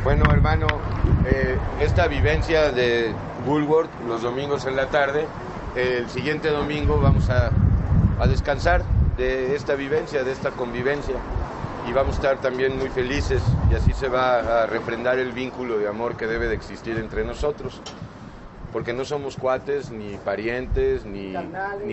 Bueno, hermano, esta vivencia de Bulworth los domingos en la tarde, el siguiente domingo vamos a descansar de esta vivencia, de esta convivencia, y vamos a estar también muy felices, y así se va a refrendar el vínculo de amor que debe de existir entre nosotros, porque no somos cuates, ni parientes, ni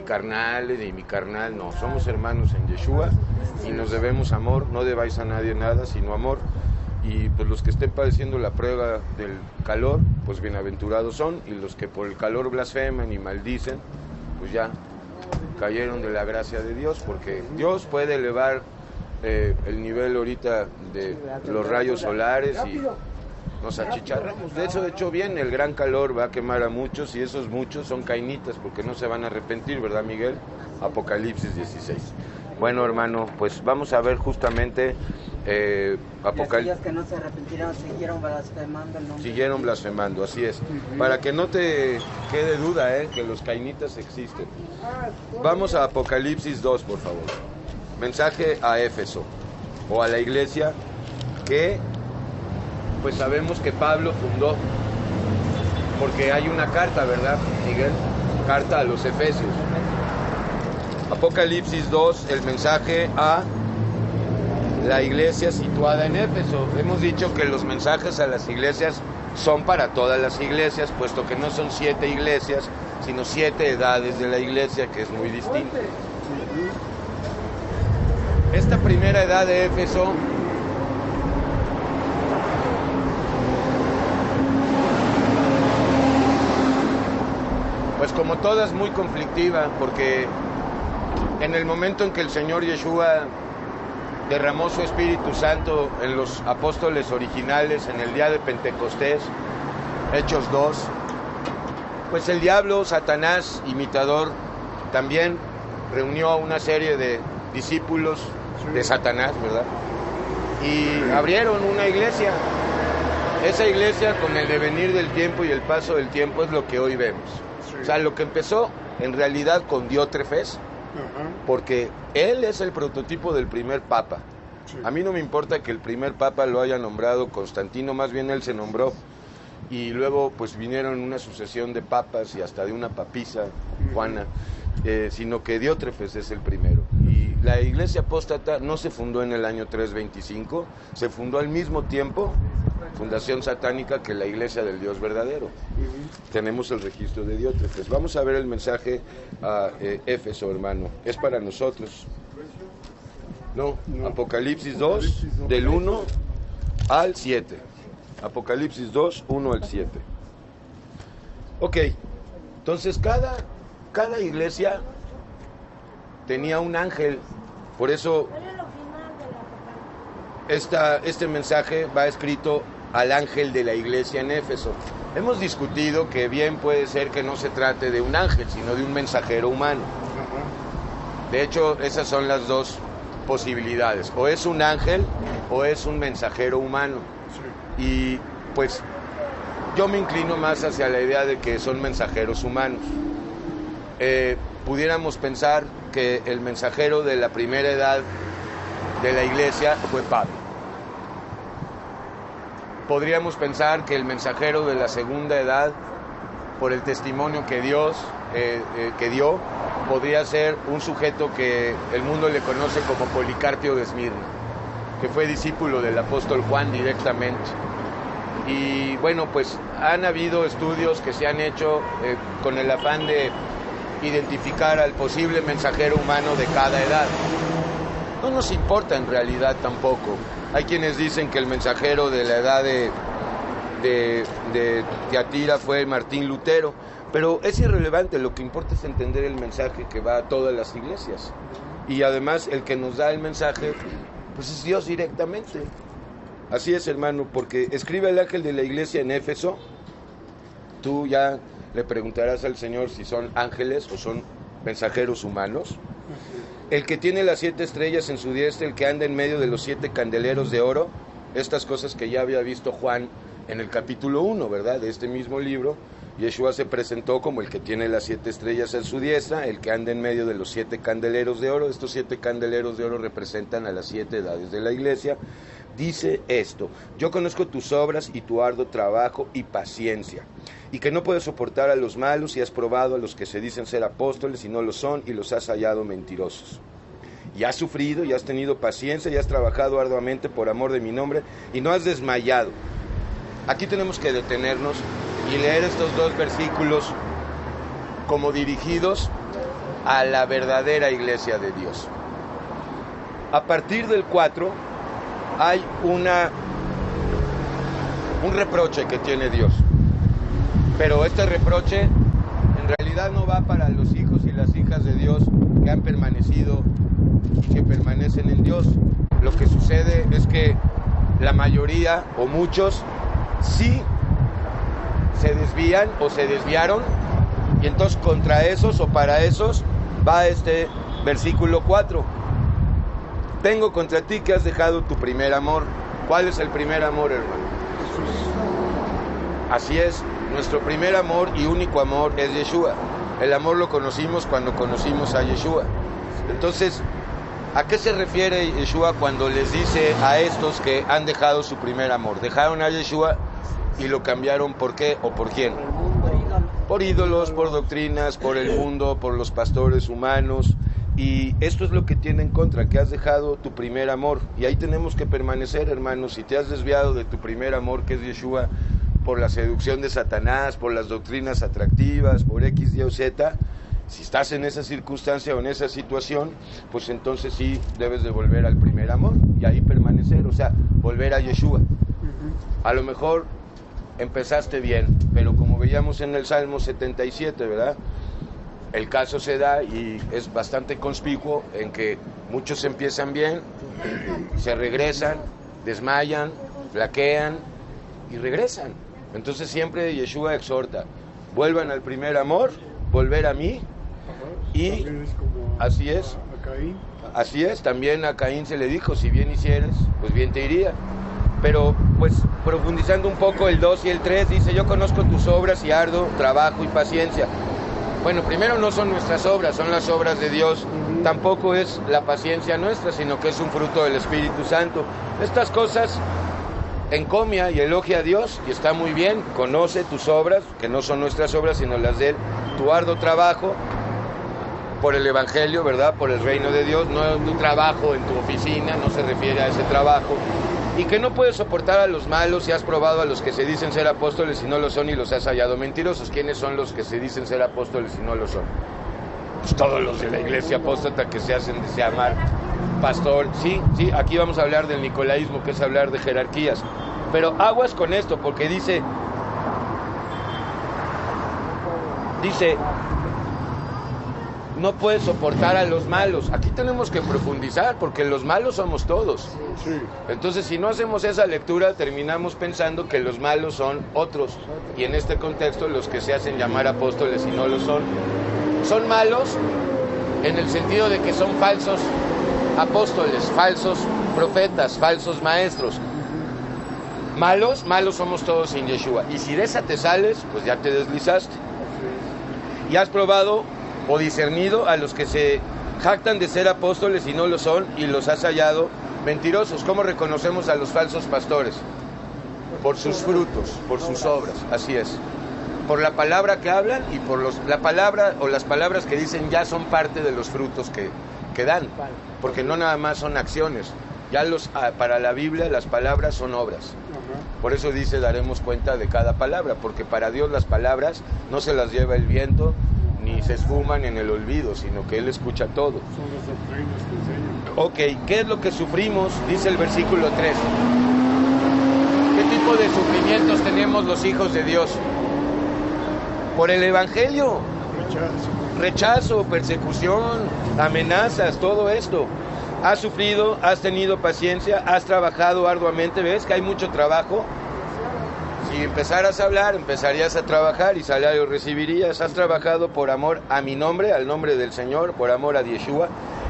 carnales, ni mi carnal, no, somos hermanos en Yeshua, y nos debemos amor, no debáis a nadie nada, sino amor. Y pues los que estén padeciendo la prueba del calor, pues bienaventurados son, y los que por el calor blasfeman y maldicen, pues ya cayeron de la gracia de Dios, porque Dios puede elevar el nivel ahorita de los rayos solares y nos achicharramos. De hecho bien, el gran calor va a quemar a muchos, y esos muchos son cainitas, porque no se van a arrepentir, ¿verdad, Miguel? Apocalipsis 16. Bueno, hermano, pues vamos a ver justamente Aquellos que no se arrepintieron siguieron blasfemando el nombre. Siguieron blasfemando, así es. Para que no te quede duda, que los cainitas existen. Vamos a Apocalipsis 2, por favor. Mensaje a Éfeso, o a la iglesia que, pues sabemos que Pablo fundó, porque hay una carta, ¿verdad, Miguel? Carta a los Efesios. Apocalipsis 2, el mensaje a la iglesia situada en Éfeso. Hemos dicho que los mensajes a las iglesias son para todas las iglesias, puesto que no son 7 iglesias, sino 7 edades de la iglesia, que es muy distinto. Esta primera edad de Éfeso pues como toda es muy conflictiva, porque en el momento en que el Señor Yeshua derramó su Espíritu Santo en los apóstoles originales en el día de Pentecostés, Hechos 2, pues el diablo, Satanás, imitador, también reunió a una serie de discípulos de Satanás, ¿verdad? Y abrieron una iglesia. Esa iglesia, con el devenir del tiempo y el paso del tiempo, es lo que hoy vemos. O sea, lo que empezó en realidad con Diótrefes, porque él es el prototipo del primer papa. A mí no me importa que el primer papa lo haya nombrado Constantino, más bien él se nombró, y luego pues vinieron una sucesión de papas y hasta de una papisa, Juana, sino que Diótrefes es el primero. Y la iglesia apóstata no se fundó en el año 325, se fundó al mismo tiempo, fundación satánica, que la iglesia del Dios verdadero. Tenemos el registro de Diótrefes. Vamos a ver el mensaje a Éfeso, hermano. Es para nosotros. No, Apocalipsis 2, del 1 al 7. Apocalipsis 2, 1 al 7. Ok, entonces cada iglesia tenía un ángel. Por eso este mensaje va escrito al ángel de la iglesia en Éfeso. Hemos discutido que bien puede ser que no se trate de un ángel, sino de un mensajero humano. De hecho, esas son las dos posibilidades. O es un ángel o es un mensajero humano. Y pues yo me inclino más hacia la idea de que son mensajeros humanos. Pudiéramos pensar que el mensajero de la primera edad de la iglesia fue Pablo. Podríamos pensar que el mensajero de la segunda edad, por el testimonio que dio, podría ser un sujeto que el mundo le conoce como Policarpio de Esmirna, que fue discípulo del apóstol Juan directamente. Y bueno, pues han habido estudios que se han hecho con el afán de identificar al posible mensajero humano de cada edad. No nos importa en realidad tampoco. Hay quienes dicen que el mensajero de la edad de Tiatira fue Martín Lutero, pero es irrelevante. Lo que importa es entender el mensaje que va a todas las iglesias. Y además el que nos da el mensaje, pues es Dios directamente. Así es, hermano, porque escribe el ángel de la iglesia en Éfeso. Tú ya le preguntarás al Señor si son ángeles o son mensajeros humanos. El que tiene las 7 estrellas en su diestra, el que anda en medio de los 7 candeleros de oro, estas cosas que ya había visto Juan en el capítulo 1, ¿verdad?, de este mismo libro. Yeshua se presentó como el que tiene las 7 estrellas en su diestra, el que anda en medio de los 7 candeleros de oro. Estos 7 candeleros de oro representan a las 7 edades de la iglesia. dice esto: yo conozco tus obras y tu arduo trabajo y paciencia, y que no puedes soportar a los malos, y has probado a los que se dicen ser apóstoles y no lo son, y los has hallado mentirosos. Y has sufrido, y has tenido paciencia, y has trabajado arduamente por amor de mi nombre, y no has desmayado. Aquí tenemos que detenernos y leer estos dos versículos como dirigidos a la verdadera iglesia de Dios. A partir del 4 hay un reproche que tiene Dios, pero este reproche en realidad no va para los hijos y las hijas de Dios que han permanecido y que permanecen en Dios. Lo que sucede es que la mayoría o muchos sí se desvían o se desviaron, y entonces contra esos o para esos va este versículo 4. Tengo contra ti que has dejado tu primer amor. ¿Cuál es el primer amor, hermano? Jesús. Así es, nuestro primer amor y único amor es Yeshua. El amor lo conocimos cuando conocimos a Yeshua. Entonces, ¿a qué se refiere Yeshua cuando les dice a estos que han dejado su primer amor? Dejaron a Yeshua y lo cambiaron, ¿por qué o por quién? Por ídolos, por doctrinas, por el mundo, por los pastores humanos. Y esto es lo que tiene en contra, que has dejado tu primer amor. Y ahí tenemos que permanecer, hermanos. Si te has desviado de tu primer amor, que es Yeshua, por la seducción de Satanás, por las doctrinas atractivas, por X, Y o Z, si estás en esa circunstancia o en esa situación, pues entonces sí debes de volver al primer amor y ahí permanecer, o sea, volver a Yeshua. A lo mejor empezaste bien, pero como veíamos en el Salmo 77, ¿verdad? El caso se da y es bastante conspicuo en que muchos empiezan bien, se regresan, desmayan, flaquean y regresan. Entonces siempre Yeshua exhorta: vuelvan al primer amor, volver a mí. Y así es, así es, también a Caín se le dijo: si bien hicieres, pues bien te iría. Pero pues profundizando un poco el 2 y el 3, dice: yo conozco tus obras y arduo trabajo y paciencia. Bueno, primero no son nuestras obras, son las obras de Dios. Tampoco es la paciencia nuestra, sino que es un fruto del Espíritu Santo. Estas cosas encomia y elogia a Dios, y está muy bien. Conoce tus obras, que no son nuestras obras, sino las de Él. Tu arduo trabajo por el Evangelio, ¿verdad? Por el reino de Dios, no tu trabajo en tu oficina, no se refiere a ese trabajo. Y que no puedes soportar a los malos, y has probado a los que se dicen ser apóstoles y no lo son, y los has hallado mentirosos. ¿Quiénes son los que se dicen ser apóstoles y no lo son? Pues todos los de la iglesia apóstata que se hacen llamar pastor. Sí, aquí vamos a hablar del nicolaísmo, que es hablar de jerarquías. Pero aguas con esto, porque dice, no puedes soportar a los malos. Aquí tenemos que profundizar, porque los malos somos todos. Sí. Entonces, si no hacemos esa lectura, terminamos pensando que los malos son otros. Y en este contexto, los que se hacen llamar apóstoles y no lo son. Son malos en el sentido de que son falsos apóstoles, falsos profetas, falsos maestros. Malos somos todos sin Yeshua. Y si de esa te sales, pues ya te deslizaste. Y has probado o discernido a los que se jactan de ser apóstoles y no lo son, y los has hallado mentirosos. ¿Cómo reconocemos a los falsos pastores? Por sus frutos, por sus obras, así es. Por la palabra que hablan y por la palabra o las palabras que dicen ya son parte de los frutos que dan, porque no nada más son acciones. Ya para la Biblia las palabras son obras. Por eso dice: daremos cuenta de cada palabra, porque para Dios las palabras no se las lleva el viento, ni se esfuman en el olvido, sino que Él escucha todo. Son las doctrinas que enseñan. Ok, ¿qué es lo que sufrimos? Dice el versículo 3. ¿Qué tipo de sufrimientos tenemos los hijos de Dios? Por el Evangelio. Rechazo, persecución, amenazas, todo esto. Has sufrido, has tenido paciencia, has trabajado arduamente. ¿Ves que hay mucho trabajo? Si empezaras a hablar, empezarías a trabajar y salario recibirías. Has trabajado por amor a mi nombre, al nombre del Señor, por amor a Yeshua,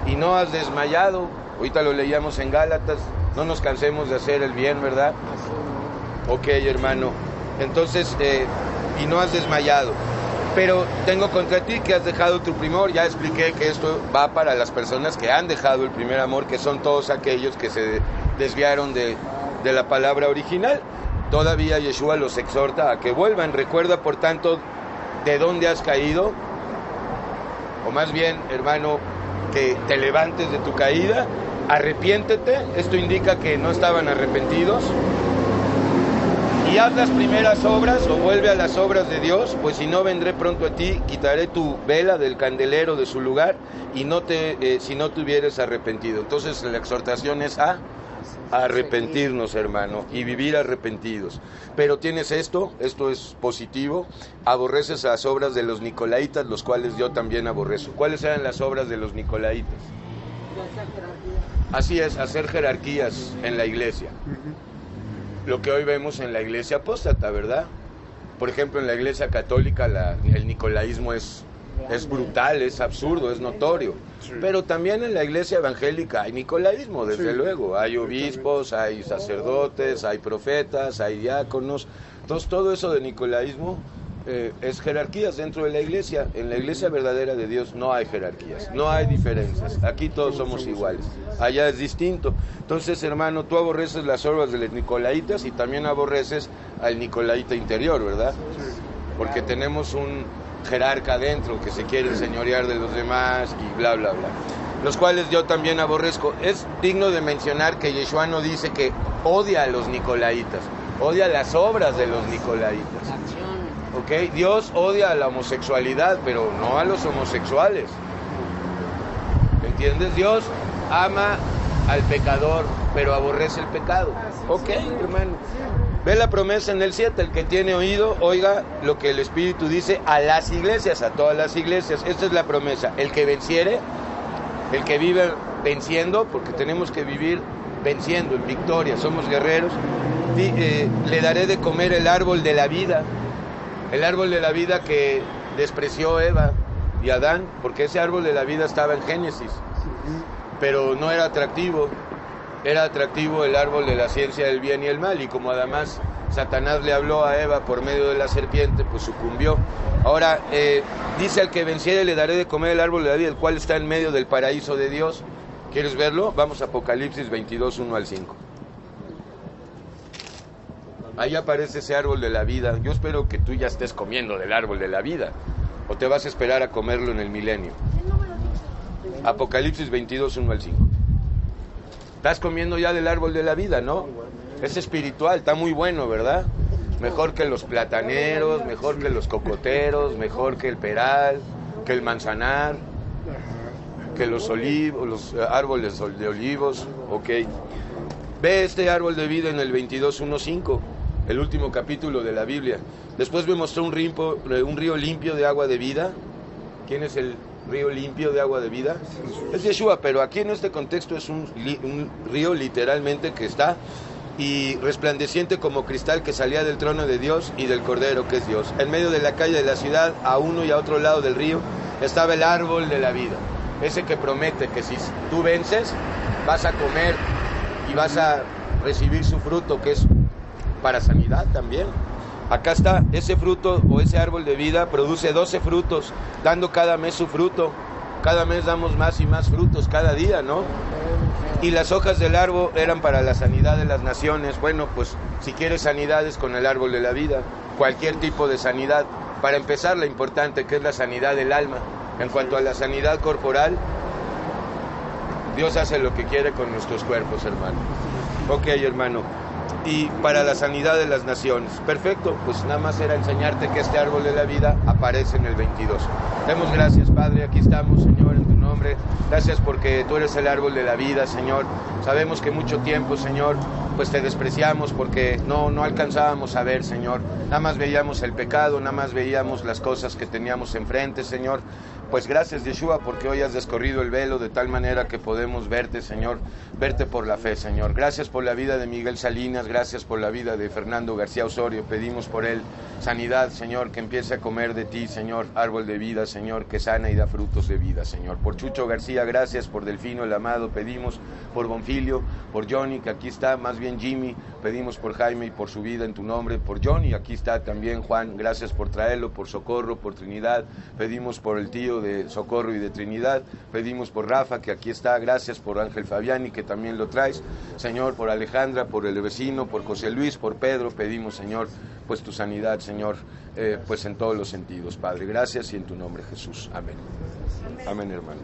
y no has desmayado. Ahorita lo leíamos en Gálatas: no nos cansemos de hacer el bien, ¿verdad? Ok, hermano. Entonces, y no has desmayado. Pero tengo contra ti que has dejado tu primer amor. Ya expliqué que esto va para las personas que han dejado el primer amor, que son todos aquellos que se desviaron de de la palabra original. Todavía Yeshua los exhorta a que vuelvan. Recuerda, por tanto, de dónde has caído, o más bien, hermano, que te levantes de tu caída, arrepiéntete. Esto indica que no estaban arrepentidos. Y haz las primeras obras, o vuelve a las obras de Dios, pues si no, vendré pronto a ti, quitaré tu vela del candelero de su lugar, y si no te hubieres arrepentido. Entonces la exhortación es a arrepentirnos, hermano, y vivir arrepentidos. Pero tienes esto es positivo: aborreces las obras de los nicolaitas, los cuales yo también aborrezo. ¿Cuáles eran las obras de los nicolaitas? Así es, hacer jerarquías en la iglesia. Lo que hoy vemos en la iglesia apóstata, ¿verdad? Por ejemplo, en la iglesia católica el nicolaísmo es brutal, es absurdo, es notorio. Sí. Pero también en la iglesia evangélica hay nicolaísmo, desde luego. Hay obispos, hay sacerdotes, hay profetas, hay diáconos. Entonces, todo eso de nicolaísmo es jerarquías dentro de la iglesia. En la iglesia verdadera de Dios no hay jerarquías, no hay diferencias. Aquí todos somos iguales. Allá es distinto. Entonces, hermano, tú aborreces las obras de los nicolaitas y también aborreces al nicolaita interior, ¿verdad? Porque tenemos un jerarca adentro que se quiere enseñorear de los demás y bla, bla, bla. Los cuales yo también aborrezco. Es digno de mencionar que Yeshua no dice que odia a los nicolaitas, odia las obras de los nicolaitas. ¿Ok? Dios odia a la homosexualidad, pero no a los homosexuales. ¿Entiendes? Dios ama al pecador, pero aborrece el pecado. ¿Ok, hermano? Ve la promesa en el 7, el que tiene oído, oiga lo que el Espíritu dice a las iglesias, a todas las iglesias. Esta es la promesa: el que venciere, el que vive venciendo, porque tenemos que vivir venciendo, en victoria, somos guerreros, le daré de comer el árbol de la vida. El árbol de la vida que despreció Eva y Adán, porque ese árbol de la vida estaba en Génesis, pero no era atractivo. Era atractivo el árbol de la ciencia del bien y el mal, y como además Satanás le habló a Eva por medio de la serpiente, pues sucumbió. Ahora, dice: al que venciere le daré de comer el árbol de la vida, el cual está en medio del paraíso de Dios. ¿Quieres verlo? Vamos a Apocalipsis 22, 1 al 5. Ahí aparece ese árbol de la vida. Yo espero que tú ya estés comiendo del árbol de la vida, o te vas a esperar a comerlo en el milenio. Apocalipsis 22, 1 al 5. Estás comiendo ya del árbol de la vida, ¿no? Es espiritual, está muy bueno, ¿verdad? Mejor que los plataneros, mejor que los cocoteros, mejor que el peral, que el manzanar, que los olivos, los árboles de olivos, ok. Ve este árbol de vida en el 22:1-5, el último capítulo de la Biblia. Después me mostró un río limpio de agua de vida. ¿Quién es el río limpio de agua de vida? Es Yeshua, pero aquí en este contexto es un río literalmente que está y resplandeciente como cristal, que salía del trono de Dios y del Cordero, que es Dios. En medio de la calle de la ciudad, a uno y a otro lado del río, estaba el árbol de la vida, ese que promete que si tú vences vas a comer y vas a recibir su fruto, que es para sanidad también. Acá está, ese fruto o ese árbol de vida produce 12 frutos, dando cada mes su fruto. Cada mes damos más y más frutos, cada día, ¿no? Y las hojas del árbol eran para la sanidad de las naciones. Bueno, pues si quieres sanidades con el árbol de la vida, cualquier tipo de sanidad. Para empezar, la importante, que es la sanidad del alma. En cuanto a la sanidad corporal, Dios hace lo que quiere con nuestros cuerpos, hermano. Ok, hermano. Y para la sanidad de las naciones. Perfecto, pues nada más era enseñarte que este árbol de la vida aparece en el 22. Demos gracias, Padre, aquí estamos, Señor, en tu nombre. Gracias porque tú eres el árbol de la vida, Señor. Sabemos que mucho tiempo, Señor, pues te despreciamos porque no alcanzábamos a ver, Señor. Nada más veíamos el pecado, nada más veíamos las cosas que teníamos enfrente, Señor. Pues gracias, Yeshua, porque hoy has descorrido el velo de tal manera que podemos verte, Señor, verte por la fe, Señor. Gracias por la vida de Miguel Salinas, gracias por la vida de Fernando García Osorio. Pedimos por él sanidad, Señor, que empiece a comer de ti, Señor, árbol de vida, Señor, que sana y da frutos de vida, Señor. Por Chucho García, gracias. Por Delfino el Amado, pedimos por Bonfilio, por Johnny, que aquí está, más bien Jimmy, pedimos por Jaime y por su vida en tu nombre. Por Johnny, aquí está también Juan, gracias por traerlo, por Socorro, por Trinidad, pedimos por el tío caso de Socorro y de Trinidad. Pedimos por Rafa, que aquí está, gracias por Ángel Fabiani, que también lo traes, Señor, por Alejandra, por el vecino, por José Luis, por Pedro. Pedimos, Señor, pues tu sanidad, Señor, pues en todos los sentidos, Padre. Gracias y en tu nombre, Jesús. Amén. Amén, hermano.